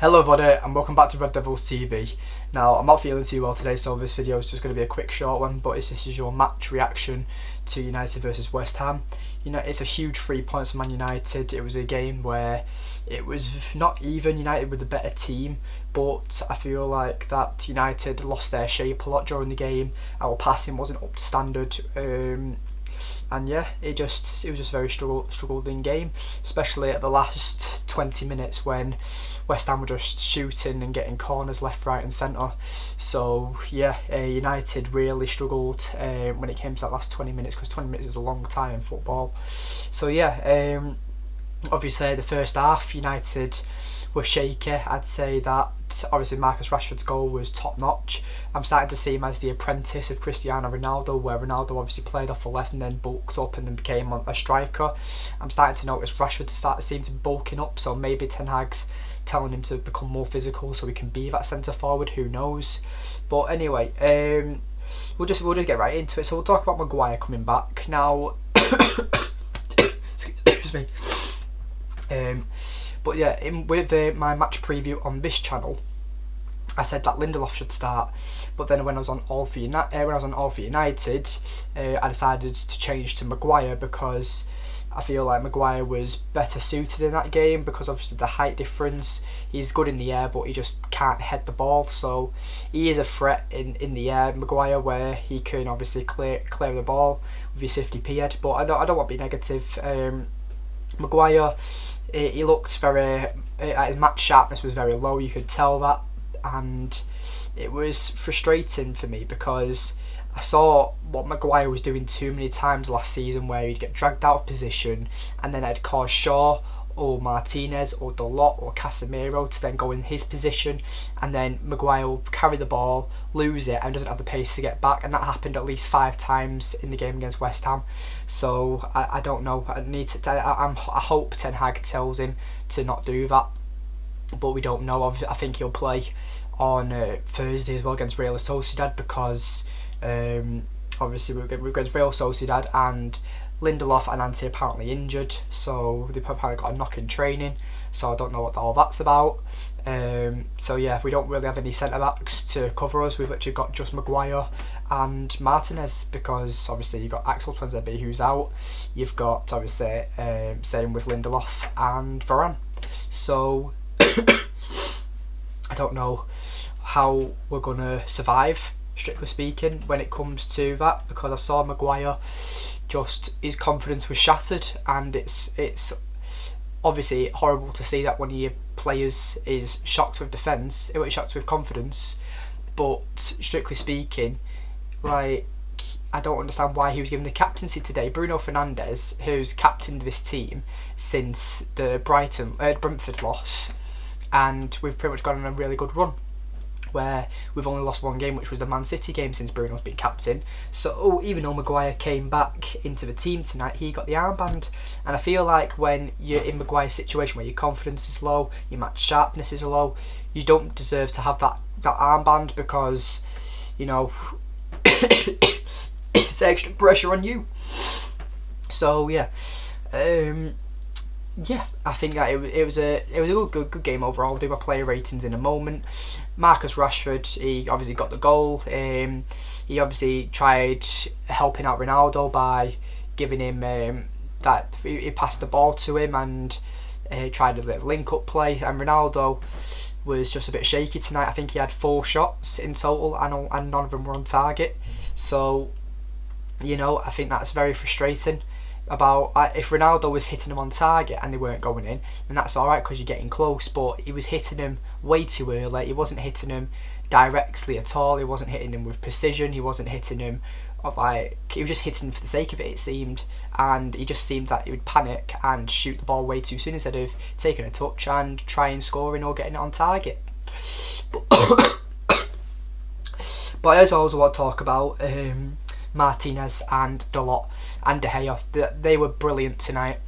Hello everybody and welcome back to Red Devils TV. Now I'm not feeling too well today, so this video is just going to be a quick short one, but this is your match reaction to United versus West Ham. It's a huge 3 points for Man United. It was a game where it was not even. United with a better team, but I feel like that United lost their shape a lot during the game. Our passing wasn't up to standard. And yeah, it was just a very struggling game, especially at the last 20 minutes when West Ham were just shooting and getting corners left, right and centre. So yeah, United really struggled when it came to that last 20 minutes, because 20 minutes is a long time in football. So yeah, obviously the first half United were shaky. I'd say that obviously Marcus Rashford's goal was top notch. I'm starting to see him as the apprentice of Cristiano Ronaldo, where Ronaldo obviously played off the left and then bulked up and then became a striker. I'm starting to notice Rashford seem to be bulking up, so maybe Ten Hag's telling him to become more physical so he can be that centre forward, who knows. But anyway, we'll just get right into it. So we'll talk about Maguire coming back now. Excuse me. But yeah, with my match preview on this channel, I said that Lindelof should start. But then when I was on All for United, I decided to change to Maguire because I feel like Maguire was better suited in that game, because obviously the height difference. He's good in the air, but he just can't head the ball. So he is a threat in the air, Maguire, where he can obviously clear the ball with his 50p head. But I don't want to be negative. Maguire, he looked very, his match sharpness was very low, you could tell that, and it was frustrating for me because I saw what Maguire was doing too many times last season, where he'd get dragged out of position and then it'd cause Shaw or Martinez or Dalot or Casemiro to then go in his position, and then Maguire will carry the ball, lose it and doesn't have the pace to get back, and that happened at least 5 times in the game against West Ham. So I don't know, I hope Ten Hag tells him to not do that, but we don't know. I think he'll play on Thursday as well against Real Sociedad, because obviously we're against Real Sociedad and Lindelof and Ante apparently injured, so they apparently got a knock in training, so I don't know what all that's about. So yeah, we don't really have any centre backs to cover us. We've literally got just Maguire and Martinez, because obviously you've got Axel Tuanzebe who's out, you've got obviously same with Lindelof and Varane. So I don't know how we're gonna survive, strictly speaking, when it comes to that, because I saw Maguire, just his confidence was shattered, and it's obviously horrible to see that one of your players is shocked with defence, shocked with confidence. But strictly speaking, like, I don't understand why he was given the captaincy today. Bruno Fernandes, who's captained this team since the Brentford loss, and we've pretty much gone on a really good run, where we've only lost one game, which was the Man City game, since Bruno's been captain. So even though Maguire came back into the team tonight, he got the armband. And I feel like when you're in Maguire's situation, where your confidence is low, your match sharpness is low, you don't deserve to have that armband, because it's extra pressure on you. So yeah, I think that it was a good game overall. We'll do my player ratings in a moment. Marcus Rashford, he obviously got the goal. He obviously tried helping out Ronaldo by giving him that he passed the ball to him, and tried a bit of link-up play. And Ronaldo was just a bit shaky tonight. I think he had 4 shots in total, and none of them were on target. So I think that's very frustrating. About if Ronaldo was hitting them on target and they weren't going in, then that's alright, because you're getting close. But he was hitting them way too early. He wasn't hitting them directly at all. He wasn't hitting them with precision. He wasn't hitting them he was just hitting for the sake of it, it seemed. And he just seemed that he would panic and shoot the ball way too soon, instead of taking a touch and trying scoring or getting it on target. But as I also want to talk about Martinez and Dalot and De Gea, they were brilliant tonight.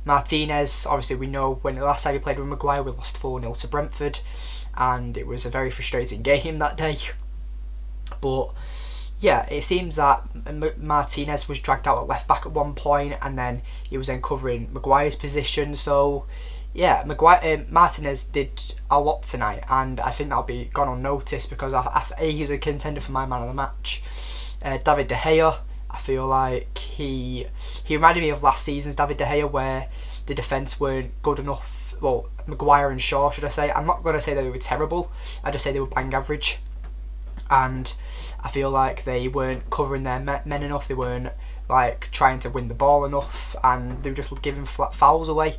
Martinez, obviously we know when the last time he played with Maguire, we lost 4-0 to Brentford, and it was a very frustrating game that day. But yeah, it seems that Martinez was dragged out at left back at one point, and then he was then covering Maguire's position. So yeah, Martinez did a lot tonight, and I think that'll be gone unnoticed because he was a contender for my man of the match. David De Gea, I feel like he reminded me of last season's David De Gea, where the defence weren't good enough. Well, Maguire and Shaw, should I say? I'm not going to say they were terrible. I just say they were bang average, and I feel like they weren't covering their men enough. They weren't like trying to win the ball enough, and they were just giving flat fouls away,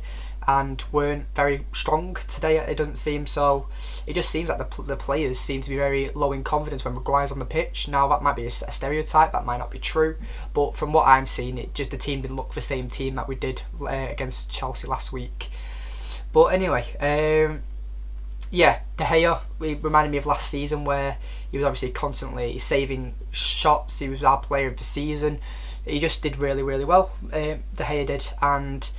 and weren't very strong today. It doesn't seem so. It just seems like the players seem to be very low in confidence when Maguire's on the pitch. Now that might be a stereotype, that might not be true, but from what I'm seeing, the team didn't look the same team that we did against Chelsea last week. But anyway, yeah, De Gea, he reminded me of last season, where he was obviously constantly saving shots. He was our player of the season. He just did really, really well. De Gea did, and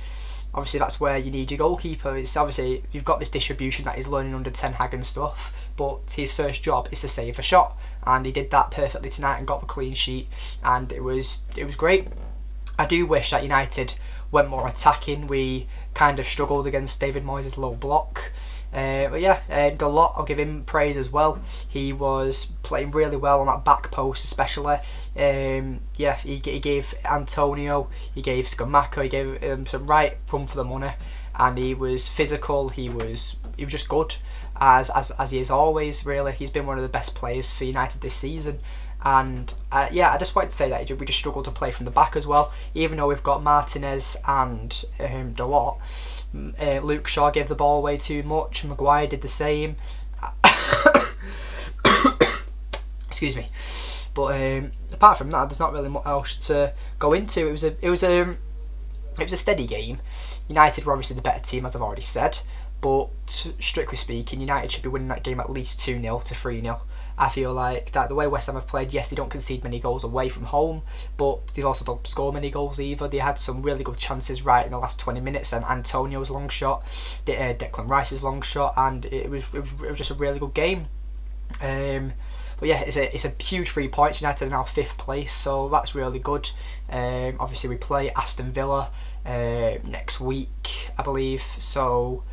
obviously that's where you need your goalkeeper. It's obviously you've got this distribution that he's learning under Ten Hag and stuff, but his first job is to save a shot, and he did that perfectly tonight and got the clean sheet, and it was great. I do wish that United went more attacking. We kind of struggled against David Moyes' low block. But yeah, Dalot, I'll give him praise as well. He was playing really well on that back post especially. Yeah, he gave Antonio, he gave Scamacca, he gave some right run for the money, and he was physical. He was just good as he is always. Really, he's been one of the best players for United this season. And yeah, I just wanted to say that we just struggled to play from the back as well, even though we've got Martinez and Dalot. Luke Shaw gave the ball away too much. Maguire did the same. Excuse me. But apart from that, there's not really much else to go into. It was a steady game. United were obviously the better team, as I've already said. But strictly speaking, United should be winning that game at least 2-0 to 3-0. I feel like that the way West Ham have played, yes, they don't concede many goals away from home, but they also don't score many goals either. They had some really good chances right in the last 20 minutes, and Antonio's long shot, Declan Rice's long shot, and it was just a really good game. But yeah, it's a huge 3 points. United are now 5th place, so that's really good. Obviously, we play Aston Villa next week, I believe. So,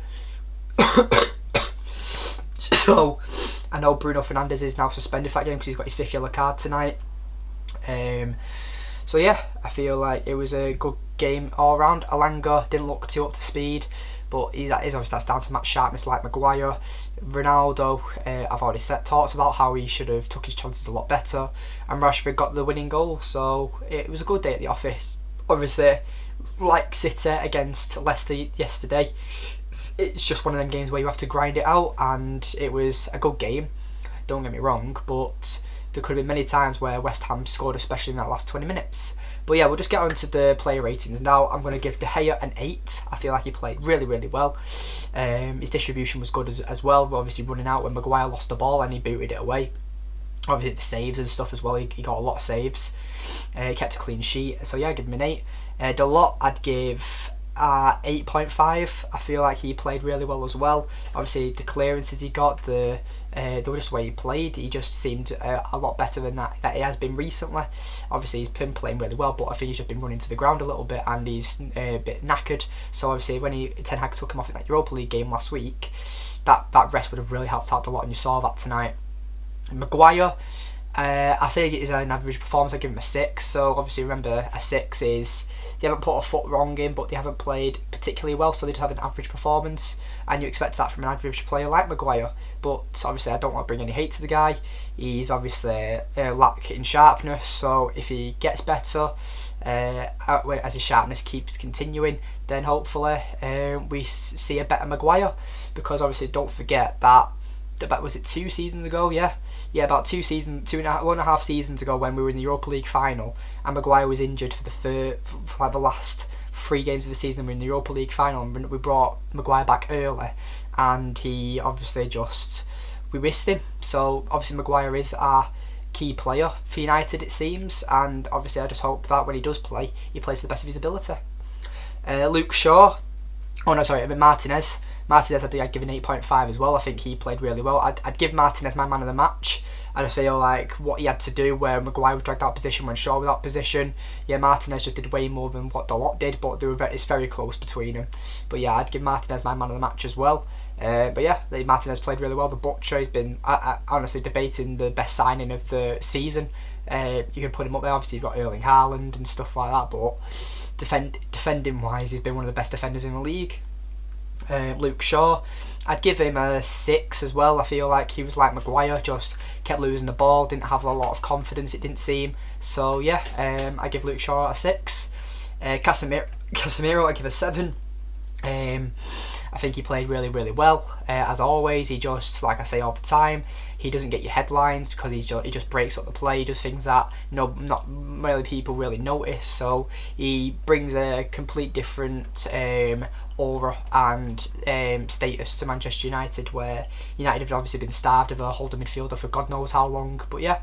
I know Bruno Fernandes is now suspended for that game because he's got his 5th yellow card tonight. So yeah, I feel like it was a good game all round. Alanga didn't look too up to speed, but he's obviously that's down to match sharpness like Maguire. Ronaldo, I've already talked about how he should have took his chances a lot better, and Rashford got the winning goal. So it was a good day at the office. Obviously, like City against Leicester yesterday, it's just one of them games where you have to grind it out, and it was a good game, don't get me wrong, but there could have been many times where West Ham scored, especially in that last 20 minutes. But yeah, we'll just get on to the player ratings now. I'm going to give De Gea an 8. I feel like he played really, really well. His distribution was good as well, but obviously running out when Maguire lost the ball and he booted it away. Obviously the saves and stuff as well, he got a lot of saves. He kept a clean sheet, so yeah, I'd give him an 8. Dalot, I'd give 8.5. I feel like he played really well as well. Obviously the clearances he got, the just way he played, he just seemed a lot better than that he has been recently. Obviously he's been playing really well, but I think he's just been running to the ground a little bit, and he's a bit knackered. So obviously when Ten Hag took him off in that Europa League game last week, that rest would have really helped out a lot, and you saw that tonight. Maguire, I say it is an average performance. I give him a 6. So obviously remember, a 6 is they haven't put a foot wrong in, but they haven't played particularly well, so they'd have an average performance, and you expect that from an average player like Maguire. But obviously I don't want to bring any hate to the guy. He's obviously lacking sharpness, so if he gets better as his sharpness keeps continuing, then hopefully we see a better Maguire. Because obviously don't forget that was it 2 seasons ago? Yeah, about 1.5 seasons ago, when we were in the Europa League final and Maguire was injured for the last 3 games of the season. We were in the Europa League final and we brought Maguire back early, and he obviously we missed him. So obviously Maguire is our key player for United, it seems, and obviously I just hope that when he does play, he plays to the best of his ability. Martinez. Martinez I'd give an 8.5 as well. I think he played really well. I'd give Martinez my man of the match. And I feel like what he had to do where Maguire was dragged out of position when Shaw was out of position, yeah, Martinez just did way more than what Dalot did, but it's very close between them. But yeah, I'd give Martinez my man of the match as well. But yeah, Martinez played really well. The Butcher has been honestly debating the best signing of the season. You can put him up there. Obviously, you've got Erling Haaland and stuff like that, but defending wise, he's been one of the best defenders in the league. Luke Shaw, I'd give him a 6 as well. I feel like he was like Maguire, just kept losing the ball, didn't have a lot of confidence, it didn't seem. So yeah, I give Luke Shaw a 6. Casemiro, I give a 7. I think he played really, really well. As always, he just, like I say all the time, he doesn't get your headlines because he just breaks up the play. He does things that not really people really notice. So he brings a complete different aura and status to Manchester United, where United have obviously been starved of a holding midfielder for God knows how long. But yeah,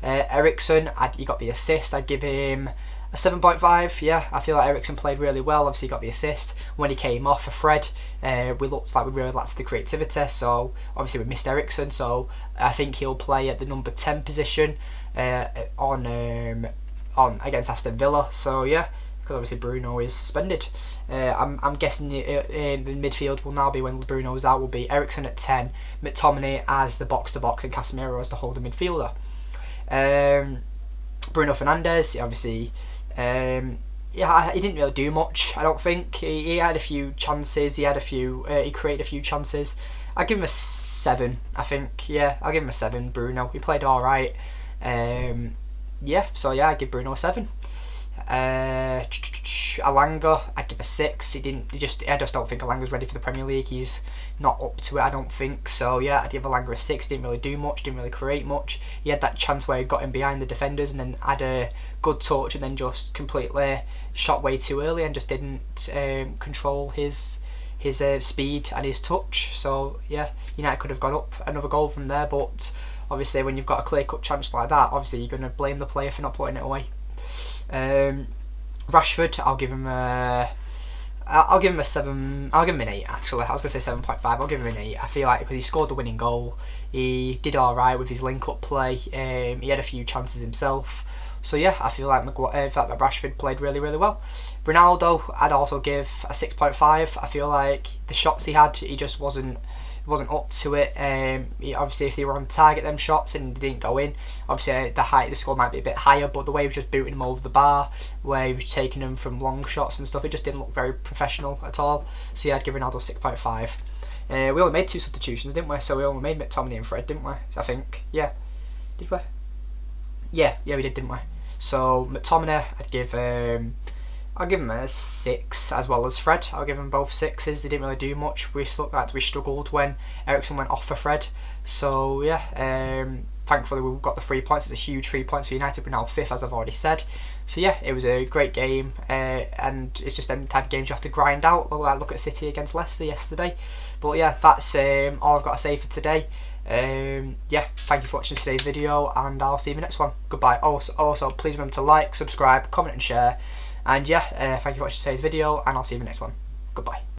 Eriksen, he got the assist. I'd give him a 7.5. Yeah, I feel like Eriksen played really well. Obviously, he got the assist when he came off for Fred. We looked like we really lacked the creativity, so obviously we missed Eriksen. So I think he'll play at the number 10 position on against Aston Villa. So yeah, because obviously Bruno is suspended. I'm guessing the midfield will now be, when Bruno is out, will be Eriksen at 10, McTominay as the box-to-box, and Casemiro as the holding midfielder. Bruno Fernandes, obviously. Yeah, he didn't really do much. I don't think he had a few chances. He created a few chances. I'll give him a 7. I think. Yeah, I'll give him a 7. Bruno, he played all right. Yeah, so yeah, I give Bruno a 7. Alanga, I'd give a 6. I just don't think Alanga's ready for the Premier League. He's not up to it, I don't think. So yeah, I'd give Alanga a 6. Didn't really do much, didn't really create much. He had that chance where he got in behind the defenders and then had a good touch and then just completely shot way too early and just didn't control his speed and his touch. So yeah, United could have gone up another goal from there, but obviously when you've got a clear-cut chance like that, obviously you're going to blame the player for not putting it away. Rashford, I'll give him a 7. I'll give him an 8 actually. I was going to say 7.5. I'll give him an 8. I feel like because he scored the winning goal, he did alright with his link-up play. He had a few chances himself. So yeah, I feel like Rashford played really, really well. Ronaldo, I'd also give a 6.5. I feel like the shots he had, he just wasn't up to it. Obviously, if they were on target, them shots, and they didn't go in, obviously the score might be a bit higher, but the way he was just booting them over the bar, where he was taking them from long shots and stuff, it just didn't look very professional at all. So yeah, I'd give Ronaldo 6.5. We only made 2 substitutions, didn't we? So we only made McTominay and Fred, didn't we? I think. Yeah. Did we? Yeah, we did, didn't we? So McTominay, I'll give him a 6, as well as Fred. I'll give them both 6s. They didn't really do much. We looked like we struggled when Eriksen went off for Fred. So yeah, thankfully we got the 3 points. It's a huge 3 points for United. We're now 5th, as I've already said. So yeah, it was a great game, and it's just them type of games you have to grind out. Look at City against Leicester yesterday. But yeah, that's all I've got to say for today. Yeah, thank you for watching today's video, and I'll see you in the next one. Goodbye. Also, please remember to like, subscribe, comment and share. And yeah, thank you for watching today's video, and I'll see you in the next one. Goodbye.